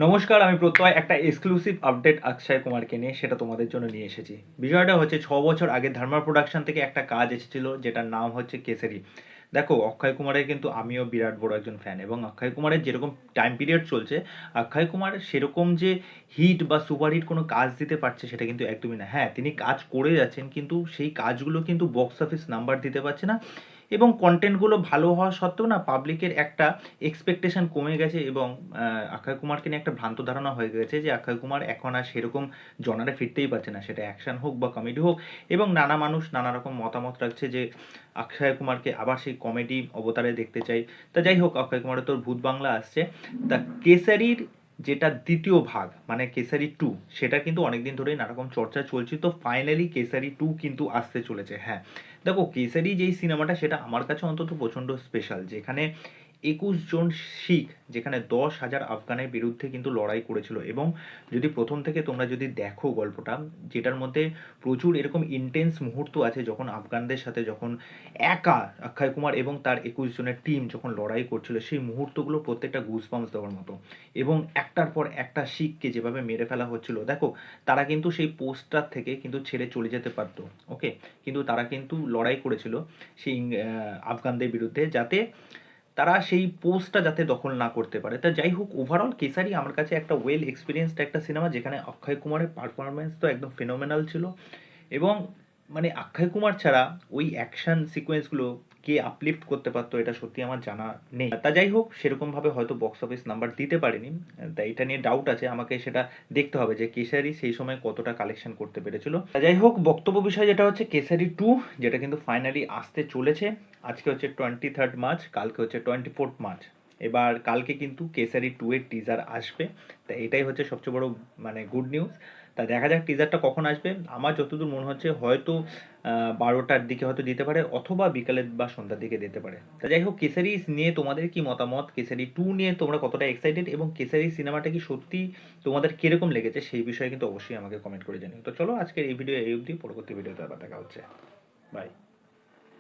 নমস্কার, আমি প্রত্যয় একটা এক্সক্লুসিভ আপডেট অক্ষয় কুমারকে নিয়ে সেটা তোমাদের জন্য নিয়ে এসেছি। বিষয়টা হচ্ছে 6 বছর আগে ধর্মা প্রোডাকশন থেকে একটা কাজ এসেছিল যেটার নাম হচ্ছে কেসারি। দেখো, অক্ষয় কুমারের কিন্তু আমিও বিরাট বড় একজন ফ্যান, এবং অক্ষয় কুমারের যেরকম টাইম পিরিয়ড চলছে, অক্ষয় কুমার সেরকম যে হিট বা সুপারহিট কোনো কাজ দিতে পারছে সেটা কিন্তু একদমই না। হ্যাঁ, তিনি কাজ করে যাচ্ছেন, কিন্তু সেই কাজগুলো কিন্তু বক্স অফিস নাম্বার দিতে পারছে না, এবং কন্টেন্টগুলো ভালো হওয়া সত্ত্বেও না পাবলিকের একটা এক্সপেকটেশন কমে গেছে, এবং অক্ষয় কুমারকে নিয়ে একটা ভ্রান্ত ধারণা হয়ে গেছে যে অক্ষয় কুমার এখন আর সেরকম জনারে ফিরতেই পারছে না, সেটা অ্যাকশন হোক বা কমেডি হোক। এবং নানা মানুষ নানা রকম মতামত রাখছে যে অক্ষয় কুমারকে আবার সেই কমেডি অবতারে দেখতে চাই। তা যাই হোক, অক্ষয় কুমারের তোর ভূত বাংলা আসছে, তা কেসারির যেটা দ্বিতীয় ভাগ মানে কেসারি টু, সেটা কিন্তু অনেকদিন ধরেই নানারকম চর্চা চলছে, তো ফাইনালি কেসারি টু কিন্তু আসতে চলেছে। হ্যাঁ, দেখো, কেসারি যেই সিনেমাটা সেটা আমার কাছে অন্তত প্রচণ্ড স্পেশাল, যেখানে 21 জন শিখ, যেখানে 10,000 আফগানের বিরুদ্ধে কিন্তু লড়াই করেছিল। এবং যদি প্রথম থেকে তোমরা যদি দেখো গল্পটা, যেটার মধ্যে প্রচুর এরকম ইন্টেন্স মুহূর্ত আছে, যখন আফগানদের সাথে যখন একা অক্ষয় কুমার এবং তার 21 জনের টিম যখন লড়াই করছিল, সেই মুহূর্তগুলো প্রত্যেকটা গুজবাম্পস দেওয়ার মতো। এবং একটার পর একটা শিখকে যেভাবে মেরে ফেলা হচ্ছিল, দেখো, তারা কিন্তু সেই পোস্টটার থেকে কিন্তু ছেড়ে চলে যেতে পারতো, ওকে, কিন্তু তারা কিন্তু লড়াই করেছিল সেই আফগানদের বিরুদ্ধে, যাতে তারা সেই পোস্টটা যাতে দখল না করতে পারে। তা যাই হোক, ওভারঅল কেসারি আমার কাছে একটা ওয়েল এক্সপিরিয়েন্সড একটা সিনেমা, যেখানে অক্ষয় কুমারের পারফরমেন্স তো একদম ফেনোমেনাল ছিল। এবং মানে অক্ষয় কুমার ছাড়া ওই অ্যাকশন সিকোয়েন্সগুলো কে আপলিফট করতে পারতো এটা সত্যি আমার জানা নেই। তা যাই হোক, সেরকমভাবে হয়তো বক্স অফিস নাম্বার দিতে পারেনি, তাই এটা নিয়ে ডাউট আছে, আমাকে সেটা দেখতে হবে যে কেসারি সেই সময় কতটা কালেকশন করতে পেরেছিল। তা যাই হোক, বক্তব্য বিষয় যেটা হচ্ছে কেসারি টু, যেটা কিন্তু ফাইনালি আসতে চলেছে। আজকে হচ্ছে 23 মার্চ, কালকে হচ্ছে 24 মার্চ। এবার কালকে কিন্তু কেসারি টু এর টিজার আসবে। তা এটাই হচ্ছে সবচেয়ে বড় মানে গুড নিউজ। তা দেখা যাক টিজারটা কখন আসবে। আমার যতদূর মনে হচ্ছে হয়তো 12টার দিকে হয়তো দিতে পারে, অথবা বিকালের বা সন্ধ্যার দিকে দিতে পারে। তা যাই হোক, কেসারি নিয়ে তোমাদের কি মতামত, কেসারি টু নিয়ে তোমরা কতটা এক্সাইটেড, এবং কেসারি সিনেমাটা কি সত্যি তোমাদের কিরকম লেগেছে সেই বিষয়ে কিন্তু অবশ্যই আমাকে কমেন্ট করে জানিও। তো চলো, আজকের এই ভিডিও এই অবধি, পরবর্তী ভিডিওতে আবার দেখা হচ্ছে। বাই।